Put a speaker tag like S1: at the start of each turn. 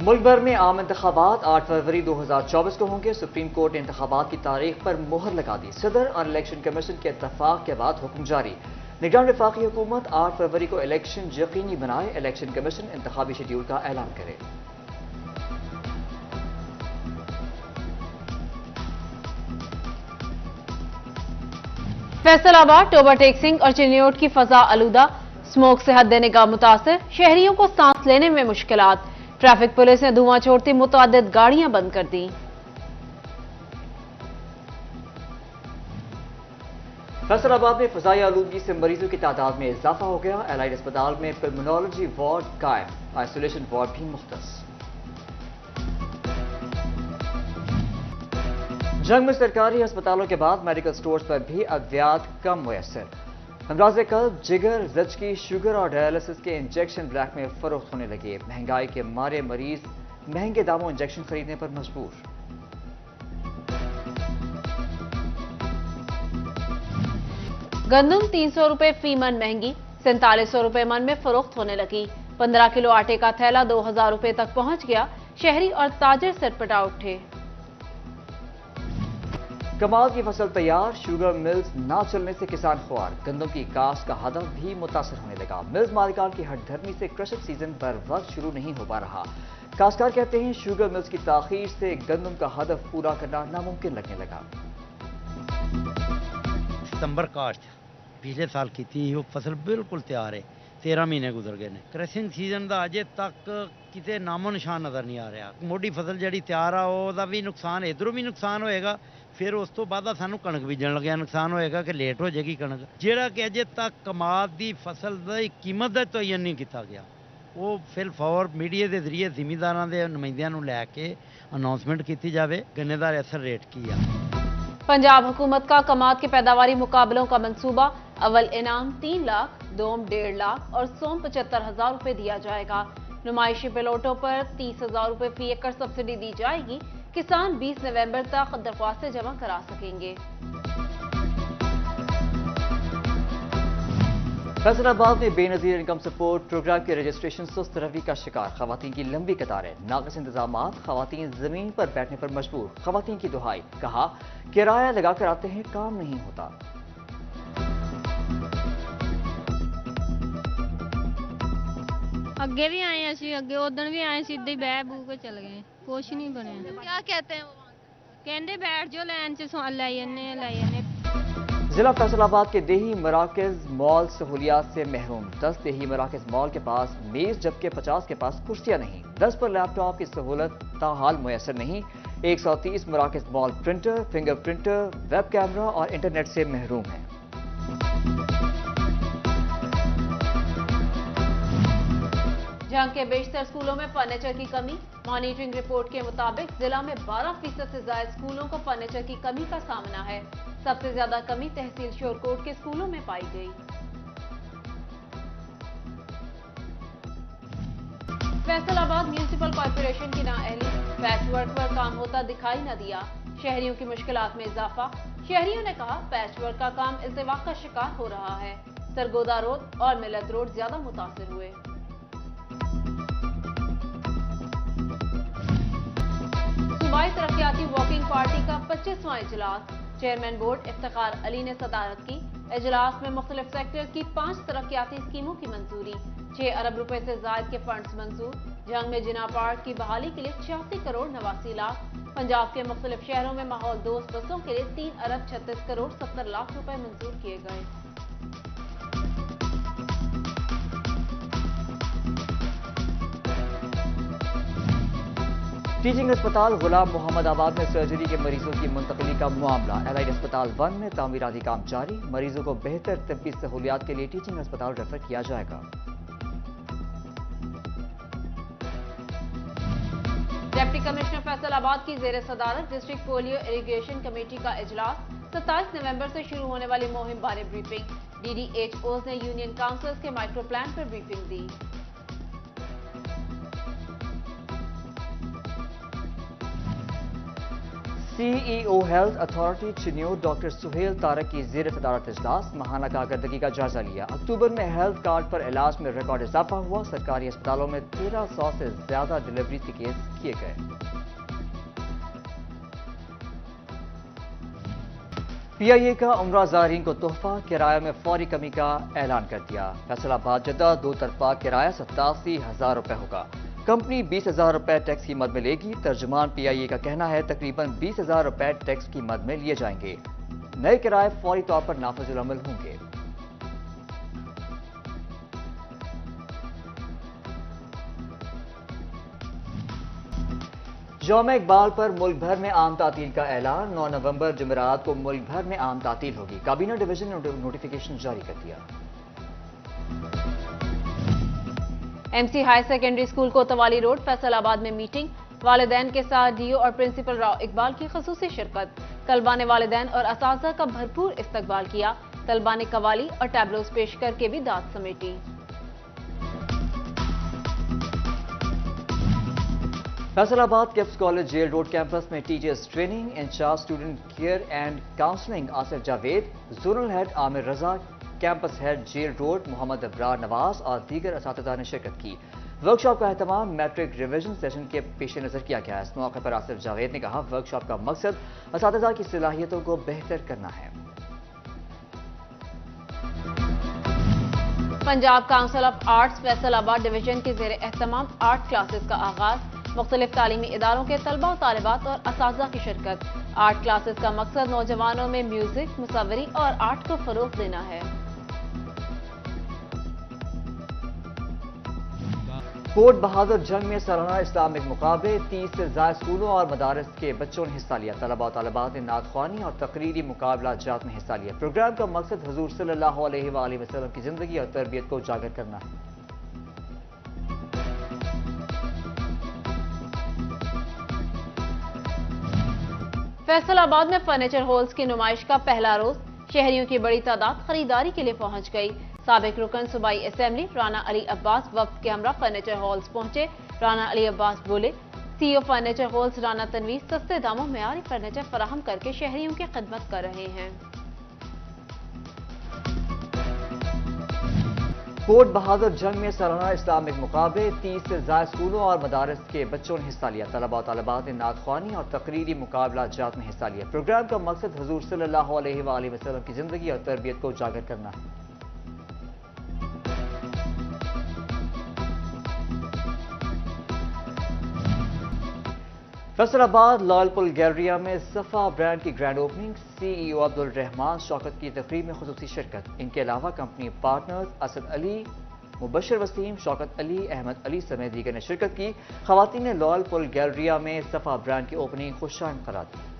S1: मुल्क भर में आम इंतखाबात 8 फरवरी 2024 को होंगे। सुप्रीम कोर्ट ने इंतखाबात की तारीख पर मुहर लगा दी। सदर और इलेक्शन कमीशन के इत्तफाक के बाद हुक्म जारी। निगरान वफाकी हुकूमत 8 फरवरी को इलेक्शन यकीनी बनाए। इलेक्शन कमीशन इंतखाबी शेड्यूल का ऐलान करे।
S2: फैसलाबाद, टोबा टेक्सिंग और चिन्योट की फजा आलूदा, स्मोक से हद निगाह मुतासिर, शहरियों को सांस लेने में मुश्किलात। ट्रैफिक पुलिस ने धुआं छोड़ती मुतअद्दिद गाड़ियां बंद कर दी।
S1: फैसलाबाद में फजाई आलूदगी से मरीजों की तादाद में इजाफा हो गया। एलाइड अस्पताल में पल्मोनोलॉजी वार्ड कायम, आइसोलेशन वार्ड भी मुख्तस। जंग में सरकारी अस्पतालों के बाद मेडिकल स्टोर्स पर भी अद्वियात कम मुयसर। अमराज कल्ब, जिगर, जचकी, शुगर और डायलिसिस के इंजेक्शन ब्लैक में फरोख्त होने लगे। महंगाई के मारे मरीज महंगे दामों इंजेक्शन खरीदने पर मजबूर।
S2: गंदम 300 रुपए फी मन महंगी, 4700 रुपए मन में फरोख्त होने लगी। 15 किलो आटे का थैला 2000 रुपए तक पहुंच गया। शहरी और ताजिर सटपटा उठे।
S1: कमाल की फसल तैयार, शुगर मिल्स ना चलने से किसान खुआर। गंदम की काश्त का हदफ भी मुतासर होने लगा। मिल्स मालिकान की हटधर्मी से क्रशर सीजन पर वक्त शुरू नहीं हो पा रहा। काश्तकार कहते हैं शुगर मिल्स की ताखीर से गंदम का हदफ पूरा करना नामुमकिन लगने लगा।
S3: सितंबर काश्त पिछले साल की थी, वो फसल बिल्कुल तैयार है। 13 महीने गुजर गए ने। क्रशिंग सीजन का अजे तक किते नामो निशान नजर नहीं आ रहा। मोटी फसल जी तैयार आ ਉਹਦਾ भी नुकसान, इधरों भी नुकसान होएगा। फिर उस तो बाद सानू कणक बीजन लग्या नुकसान होएगा कि लेट हो जाएगी कणक। ਜਿਹੜਾ कि अजे तक कमाद की फसल की कीमत का तयन नहीं किया गया, वो फिल फॉर मीडिया के जरिए ਜ਼ਿਮੀਂਦਾਰਾਂ ਦੇ ਨੁਮਾਇੰਦਿਆਂ ਨੂੰ ਲੈ ਕੇ अनाउंसमेंट की जाए गन्ने का असर रेट की है।
S2: पंजाब हुकूमत का कमाद के पैदावारी मुकाबलों का मंसूबा। अव्वल इनाम 3 लाख, दोम 1.5 लाख और सोम 75,000 रुपए दिया जाएगा। नुमाइशी प्लॉटों पर 30,000 रुपए फी एकड़ सब्सिडी दी जाएगी। किसान 20 नवंबर तक दरख्वास्तें जमा करा सकेंगे।
S1: फैसलाबाद में बेनजीर इनकम सपोर्ट प्रोग्राम के रजिस्ट्रेशन सुस्त रवि का शिकार। खवातीन की लंबी कतारें, नाक़िस इंतजामात, खवातीन जमीन पर बैठने पर मजबूर। खवातीन की दुहाई, कहा किराया लगाकर आते हैं, काम नहीं होता।
S4: अगे भी आए असी, अगे उदन भी आए, सीधे ही बह बू के चल गए, कुछ नहीं बनया।
S5: क्या कहते हैं वो?
S4: कहते बैठ जाओ लाइन च लाई जन्ने।
S1: जिला फैसलाबाद के देही मराकज मॉल सहूलियात से महरूम। 10 देही मराकज मॉल के पास मेज जबकि 50 के पास कुर्सियां नहीं। 10 पर लैपटॉप की सहूलत ताहाल मुयसर नहीं। 130 मराकज मॉल printer, finger printer, web camera और इंटरनेट से महरूम है।
S2: जंग के बेशतर स्कूलों में फर्नीचर की कमी। मॉनिटरिंग रिपोर्ट के मुताबिक जिला में 12% से ज्यादा स्कूलों को फर्नीचर की कमी का सामना है। सबसे ज्यादा कमी तहसील शोरकोट के स्कूलों में पाई गई। फैसलाबाद म्यूनिसिपल कॉर्पोरेशन की नाअहली, पैच वर्क पर काम होता दिखाई न दिया। शहरियों की मुश्किलात में इजाफा। शहरियों ने कहा पैच वर्क का काम इल्तिवाक का शिकार हो रहा है। सरगोदा रोड और मिलत रोड ज्यादा मुतासिर हुए। सूबाई तरक्याती वॉकिंग पार्टी का 25वां इजलास। चेयरमैन बोर्ड इफ्तिखार अली ने सदारत की। इजलास में मुख्तलिफ सेक्टर की 5 तरक्याती स्कीमों की मंजूरी। 6 अरब रुपए से ज्यादा के फंड्स मंजूर। जंग में जिना पार्क की बहाली के लिए 86 करोड़ 89 लाख। पंजाब के मुख्तलिफ शहरों में माहौल दोस्त बसों के लिए 3 अरब 36 करोड़ 70 लाख रुपए मंजूर किए गए।
S1: टीचिंग अस्पताल गुलाम मोहम्मद आबाद में सर्जरी के मरीजों की मुंतकली का मामला। एलाइड अस्पताल 1 में तामीराती काम जारी। मरीजों को बेहतर तिब्बी सहूलियात के लिए टीचिंग अस्पताल रेफर किया जाएगा।
S2: डिप्टी कमिश्नर फैसलाबाद की जेर सदारत डिस्ट्रिक्ट पोलियो इरिगेशन कमेटी का इजलास। 27 नवंबर से शुरू होने वाली मुहिम बारे ब्रीफिंग। DDHOs ने यूनियन काउंसिल्स के माइक्रो प्लान पर ब्रीफिंग दी।
S1: CEO health authority Chiniot doctor Suhail Tariq की ज़ेर सदारत इजलास माहाना कारकर्दगी का जायजा लिया। अक्टूबर में हेल्थ कार्ड पर इलाज में रिकॉर्ड इजाफा हुआ। सरकारी अस्पतालों में 1300 से ज्यादा डिलीवरी के केस किए गए। PIA का उम्रा ज़ायरीन को तोहफा, किराए में फौरी कमी का ऐलान कर दिया। फैसलाबाद जद्दा दो तरफा किराया 87,000 रुपए होगा। कंपनी 20,000 रुपए टैक्स की मद में लेगी। तर्जुमान PIA का कहना है तकरीबन 20,000 रुपए टैक्स की मद में लिए जाएंगे। नए किराए फौरी तौर पर नाफिजुल अमल होंगे। यौम इकबाल पर मुल्क भर में आम तातील का ऐलान। 9 नवंबर जुमेरात को मुल्क भर में आम तातील होगी। काबीना डिवीजन ने नोटिफिकेशन जारी कर दिया।
S2: MC हायर सेकेंडरी स्कूल कोतवाली रोड फैसलाबाद में मीटिंग। वालिदैन के साथ DO और प्रिंसिपल राव इकबाल की खसूसी शिरकत। तलबा ने वालिदैन और असातिज़ा का भरपूर इस्तकबाल किया। तलबा ने कवाली और टैबलोज पेश करके भी दाद समेटी।
S1: Faisalabad KIPS college jail road campus में teachers training. Incharge student care and counselling Asif Javed, zonal head Amir Raza, campus head jail road Mohammad Abrar Nawaz और दीगर असातिज़ा ने शिरकत की। वर्कशॉप का एहतमाम मैट्रिक रिवीजन सेशन के पेश नज़र किया गया। इस मौके पर आसिफ जावेद ने कहा वर्कशॉप का मकसद असातिज़ा की सलाहियतों को बेहतर करना है।
S2: Punjab council of arts Faisalabad division के जेर एहतमाम आर्ट क्लासेस का आगाज। मुख्तलिफ तालीमी इदारों के तलबा और तालिबात और असातिज़ा की शिरकत। आर्ट क्लासेस का मकसद नौजवानों में म्यूजिक, मुसव्वरी और आर्ट को फरोग देना है।
S1: कोट बहादुर जंग में सालाना इस्लामिक मुकाबले। 30 से ज्यादा स्कूलों और मदारस के बच्चों ने हिस्सा लिया। तलबा और तालिबात ने नात ख्वानी और तकरीरी मुकाबला जात में हिस्सा लिया। प्रोग्राम का मकसद हुजूर सल्लल्लाहु अलैहि वसल्लम की जिंदगी और तरबियत को उजागर करना है।
S2: फैसलाबाद में फर्नीचर हॉल्स की नुमाइश का पहला रोज। शहरियों की बड़ी तादाद खरीदारी के लिए पहुंच गई। साबिक रुकन सूबाई असेंबली राना अली अब्बास वफ्द के हमरा फर्नीचर हॉल्स पहुंचे। राना अली अब्बास बोले CEO furniture halls Rana Tanveer सस्ते दामों में आरी फर्नीचर फराहम करके शहरियों की खिदमत कर रहे हैं।
S1: कोट बहादुर जंग में सालाना इस्लामिक मुकाबले। 30 से ज्यादा स्कूलों और मदारस के बच्चों ने हिस्सा लिया। तलबा और तालिबात ने नात ख्वानी और तकरीरी मुकाबला जात में हिस्सा लिया। प्रोग्राम का मकसद हुजूर सल्लल्लाहु अलैहि वसल्लम की जिंदगी और तरबियत को उजागर करना है। फैसलाबाद लालपुल गैलरिया में सफा ब्रांड की grand opening. CEO Abdul Rahman Shaukat की तकरीब में खुसूसी शिरकत। इनके अलावा कंपनी पार्टनर्स असद अली, मुबशर वसीम, शौकत अली, अहमद अली समेत दीगर ने शिरकत की। खवातीन ने लालपुल गैलरिया में सफा ब्रांड की ओपनिंग खुशाइन करार दी।